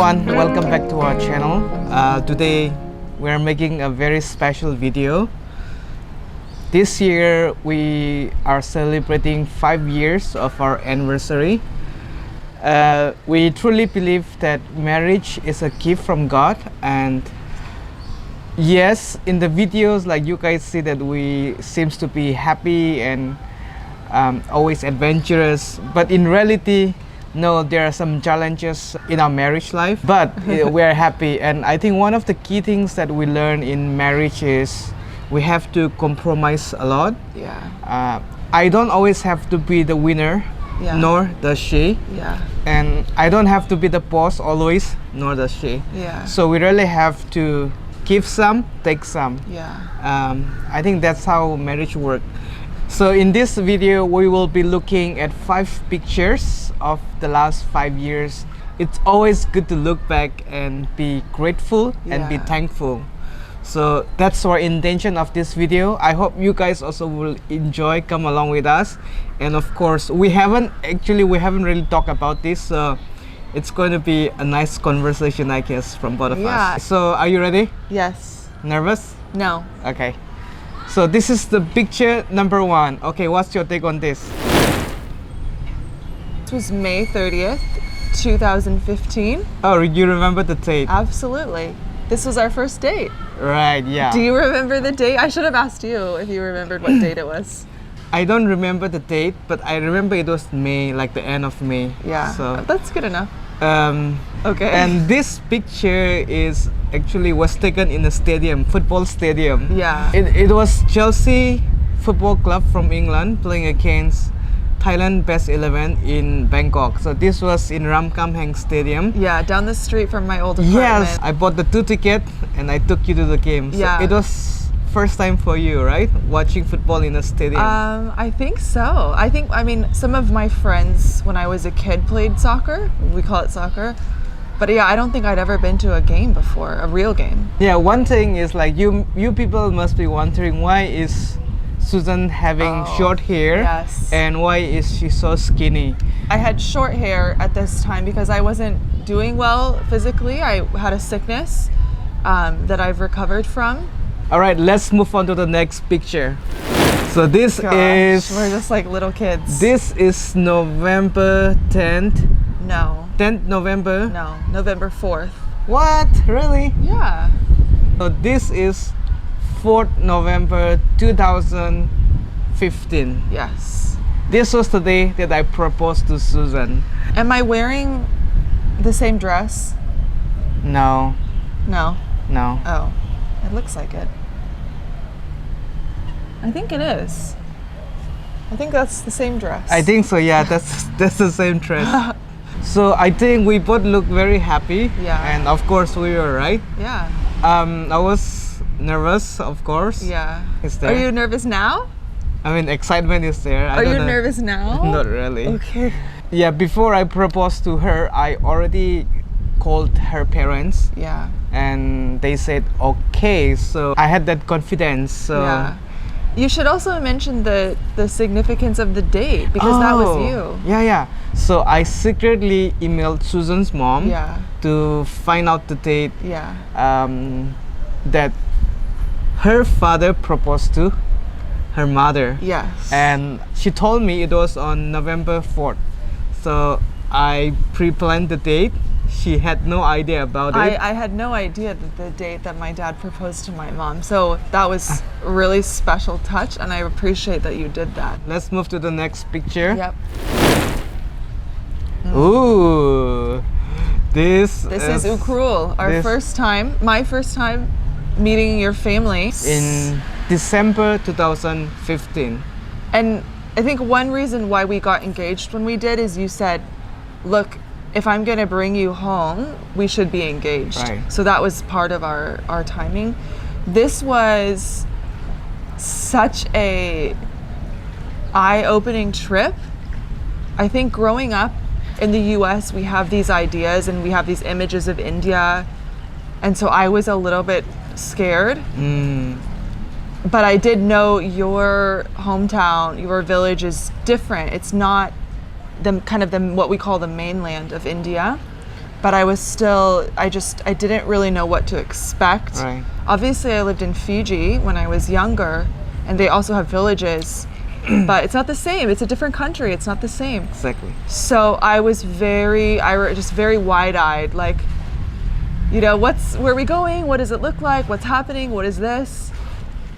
everyone, welcome back to our channel. Today we are making a very special video. This year we are celebrating 5 years of our anniversary. We truly believe that marriage is a gift from God, and yes, in the videos like you guys see that we seems to be happy and always adventurous, but in reality no, there are some challenges in our marriage life, but we are happy. And I think one of the key things that we learn in marriage is we have to compromise a lot. I don't always have to be the winner, nor does she. And I don't have to be the boss always, nor does she. So we really have to give some, take some. I think that's how marriage works. So in this video we will be looking at 5 pictures of the last 5 years. It's always good to look back and be grateful and be thankful. So that's our intention of this video. I hope you guys also will enjoy, come along with us. And of course we haven't really talked about this, so it's going to be a nice conversation, I guess, from both of us. So are you ready? Yes. Nervous? No. Okay. So this is the picture number 1. Okay, what's your take on this? This was May 30th, 2015. Oh, you remember the date? Absolutely. This was our first date. Right, yeah. Do you remember the date? I should have asked you if you remembered what date it was. I don't remember the date, but I remember it was May, like the end of May. Yeah, so that's good enough. Okay. And this picture was taken in a stadium, football stadium. Yeah. It was Chelsea Football Club from England playing against Thailand Best 11 in Bangkok. So this was in Ramkhamhaeng Stadium. Yeah, down the street from my old apartment. Yes, I bought the 2 tickets and I took you to the game. So it was first time for you, right? Watching football in a stadium. I think so. I mean, some of my friends when I was a kid played soccer. We call it soccer. But yeah, I don't think I'd ever been to a game before, a real game. Yeah, one thing is like you people must be wondering, why is Susan having short hair? Yes. And why is she so skinny? I had short hair at this time because I wasn't doing well physically. I had a sickness that I've recovered from. All right, let's move on to the next picture. So this is... We're just like little kids. This is November 10th. No. 10th November? No, November 4th. What? Really? Yeah. So this is 4th November 2015. Yes. This was the day that I proposed to Susan. Am I wearing the same dress? No. No? No. Oh, it looks like it. I think it is. I think that's the same dress. I think so, yeah, that's the same dress. So I think we both look very happy. Yeah. And of course we were, right? Yeah. I was nervous, of course. Yeah. Is there? Are you nervous now? I mean, excitement is there. Are you nervous now? Not really. Okay. Yeah, before I proposed to her, I already called her parents. Yeah. And they said okay, so I had that confidence. So yeah. You should also mention the significance of the date, because that was you. Yeah. So I secretly emailed Susan's mom to find out the date that her father proposed to her mother. Yes. And she told me it was on November 4th. So I pre-planned the date. She had no idea about it. I had no idea that the date that my dad proposed to my mom. So that was a really special touch, and I appreciate that you did that. Let's move to the next picture. Yep. Ooh. This is Ukhrul, my first time meeting your family. In December 2015. And I think one reason why we got engaged when we did is you said, look, if I'm gonna bring you home, we should be engaged. Right. So that was part of our timing. This was such a eye-opening trip. I think growing up in the US, we have these ideas and we have these images of India. And so I was a little bit scared. But I did know your hometown, your village is different. It's not what we call the mainland of India. but I was still, I didn't really know what to expect. Right. Obviously, I lived in Fiji when I was younger, and they also have villages, but it's not the same. It's a different country. It's not the same. Exactly. So I was just very wide-eyed, like, you know, where are we going? What does it look like? What's happening? What is this?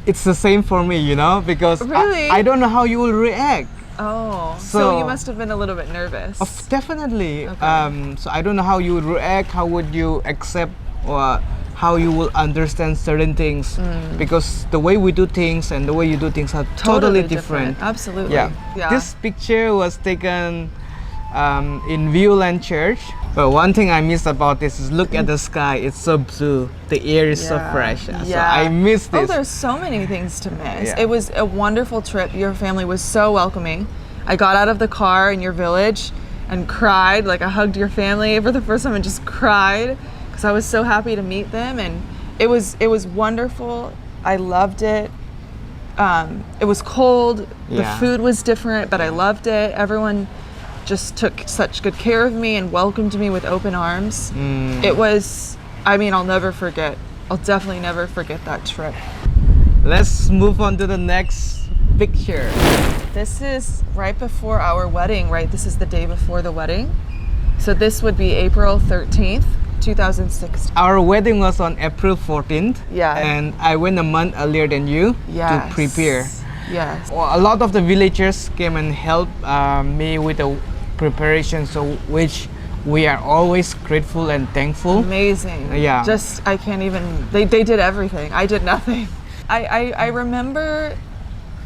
It's the same for me, you know, because Really? I don't know how you will react. Oh, so So- you must have been a little bit nervous. Definitely. Okay. So I don't know how you would react, how would you accept, or how you will understand certain things, because the way we do things and the way you do things are totally different. Absolutely. Yeah. Yeah. This picture was taken in Viewland Church. But one thing I miss about this is look at the sky. It's so blue. The air is so Yeah. fresh. So Yeah. I miss Oh, this. there's so many things to miss. Yeah. It was a wonderful trip. Your family was so welcoming. I got out of the car in your village and cried. Like, I hugged your family for the first time and just cried because I was so happy to meet them. And it was wonderful. I loved it. It was cold. The Yeah. food was different, but I loved it. Everyone just took such good care of me and welcomed me with open arms. It was, I mean, I'll never forget. I'll definitely never forget that trip. Let's move on to the next picture. This is right before our wedding, right? This is the day before the wedding. So this would be April 13th, 2016. Our wedding was on April 14th. Yeah. And I went a month earlier than you to prepare. Yes. Well, a lot of the villagers came and helped me with the preparation, so which we are always grateful and thankful. Amazing. Yeah. Just, I can't even, they did everything. I did nothing. I remember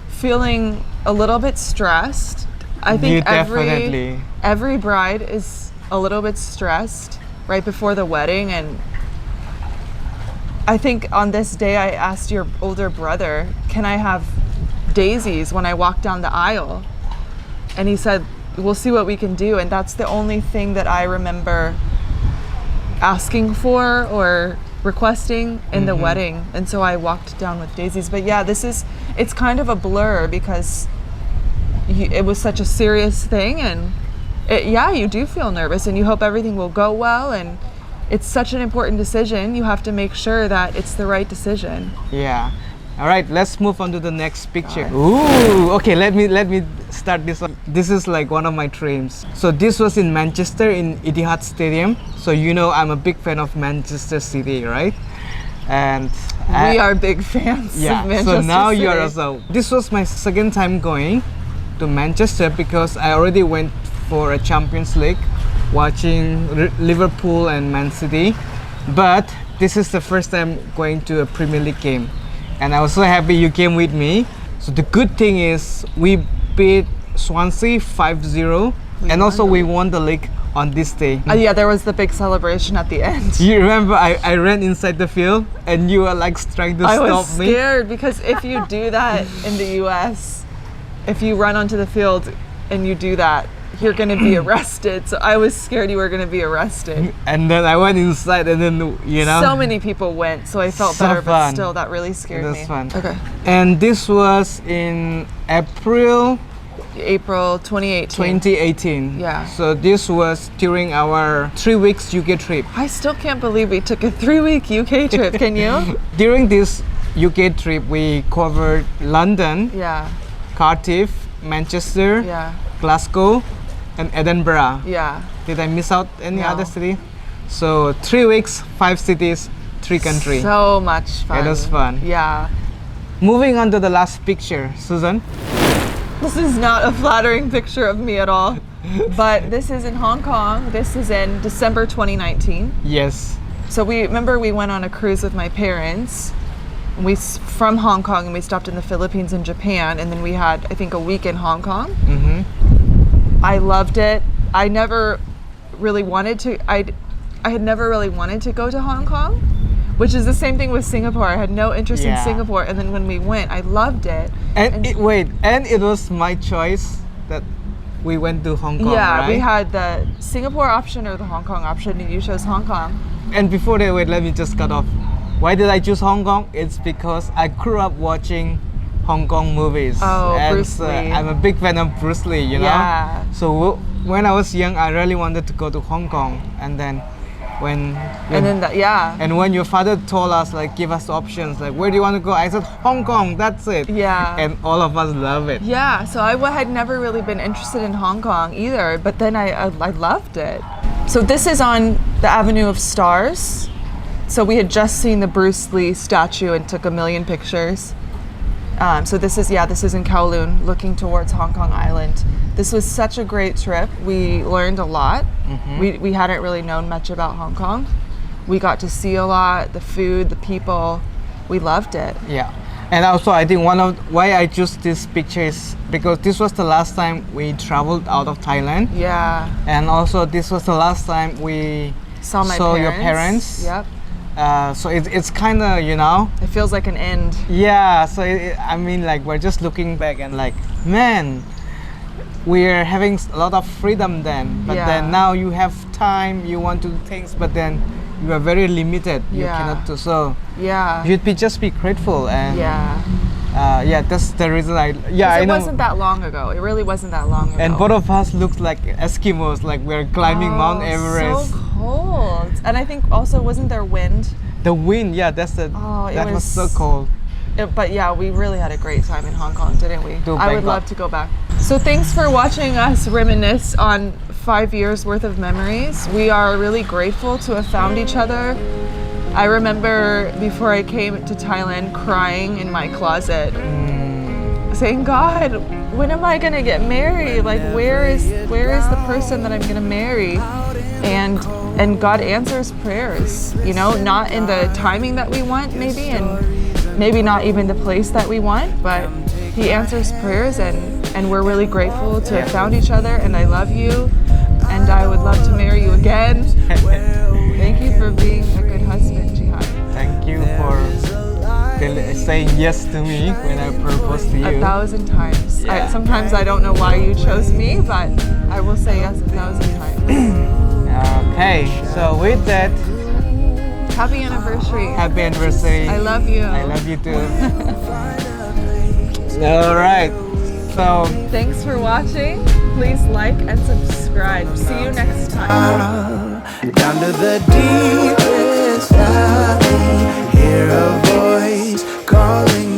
feeling a little bit stressed. I think You definitely. every bride is a little bit stressed right before the wedding, and I think on this day I asked your older brother, can I have daisies when I walk down the aisle? And he said, we'll see what we can do. And that's the only thing that I remember asking for or requesting in the wedding. And so I walked down with daisies. But yeah, it's kind of a blur because it was such a serious thing, and you do feel nervous and you hope everything will go well, and it's such an important decision. You have to make sure that it's the right decision. Yeah. All right, let's move on to the next picture. Ooh, okay, let me start this one. This is like one of my dreams. So this was in Manchester in Etihad Stadium. So you know I'm a big fan of Manchester City, right? And We are big fans yeah. of Manchester So now you are City. also. This was my second time going to Manchester because I already went for a Champions League, watching Liverpool and Man City, but this is the first time going to a Premier League game. And I was so happy you came with me. So the good thing is we beat Swansea 5-0, and also we won the league on this day. Yeah, there was the big celebration at the end. You remember I ran inside the field and you were like trying to I stop was me. scared because if you do that in the US, if you run onto the field and you do that, you're gonna be arrested. So I was scared you were gonna be arrested. And then I went inside and then, you know. So many people went, so I felt So better, but fun. still that really scared It me. was fun. Okay. And this was in April April 2018. 2018. Yeah. So this was during our 3 weeks UK trip. I still can't believe we took a 3-week UK trip. Can you? During this UK trip, we covered London, Yeah. Cardiff, Manchester, Yeah. Glasgow, and Edinburgh. Yeah. Did I miss out any No. other city? So 3 weeks, 5 cities, 3 countries. So much fun. It was fun. Yeah. Moving on to the last picture, Susan. This is not a flattering picture of me at all. But this is in Hong Kong. This is in December 2019. Yes. So we went on a cruise with my parents. From Hong Kong, and we stopped in the Philippines and Japan, and then we had, I think, a week in Hong Kong. I loved it. I never really wanted to. I had never really wanted to go to Hong Kong, which is the same thing with Singapore. I had no interest in Yeah. Singapore, and then when we went, I loved it. And it was my choice that we went to Hong Kong, Yeah, right? we had the Singapore option or the Hong Kong option, and you chose Hong Kong. And before that, wait, let me just cut off. Why did I choose Hong Kong? It's because I grew up watching Hong Kong movies. Oh, and Bruce Lee. I'm a big fan of Bruce Lee, you know? Yeah. So when I was young, I really wanted to go to Hong Kong. And then when And then that, yeah. and when your father told us, like, give us options, like, where do you want to go? I said Hong Kong, that's it. Yeah. And all of us love it. Yeah, so I had never really been interested in Hong Kong either, but then I loved it. So this is on the Avenue of Stars. So we had just seen the Bruce Lee statue and took a million pictures. So this is in Kowloon, looking towards Hong Kong Island. This was such a great trip. We learned a lot. We hadn't really known much about Hong Kong. We got to see a lot, the food, the people. We loved it. Yeah. And also, I think one of why I choose this picture is because this was the last time we traveled out of Thailand. Yeah. And also, this was the last time we Saw my your parents. parents. Yep. So it's kind of, you know, It feels like an end. yeah. So I mean, like, we're just looking back and like, man, we're having a lot of freedom then. But Yeah. then now you have time, you want to do things, but then you are very limited. You Yeah. cannot do so. Yeah. You should just be grateful and Yeah. yeah, that's the reason I 'Cause I it know. wasn't that long ago. It really wasn't that long ago. And both of us looked like Eskimos, like we're climbing Mount Everest. So cold. And I think also, wasn't there wind? The wind, yeah, that's the Oh, it that was so was- cold. But yeah, we really had a great time in Hong Kong, didn't we? To I would Bangkok. love to go back. So thanks for watching us reminisce on 5 years worth of memories. We are really grateful to have found each other. I remember before I came to Thailand crying in my closet, saying, God, when am I gonna get married? Like, where is the person that I'm gonna marry? And God answers prayers, you know, not in the timing that we want maybe, and maybe not even the place that we want, but He answers prayers, and we're really grateful to have found each other, and I love you, and I would love to marry you again. Thank you for being a good husband, Jihad. Thank you for saying yes to me when I proposed to you. 1,000 times. Yeah. Sometimes I don't know why you chose me, but I will say yes 1,000 times. Okay, so with that, Happy anniversary. happy anniversary. I love you. I love you too. All right, so Thanks for watching. Please like and subscribe. See you next time. Down to the deepest valley, hear a voice calling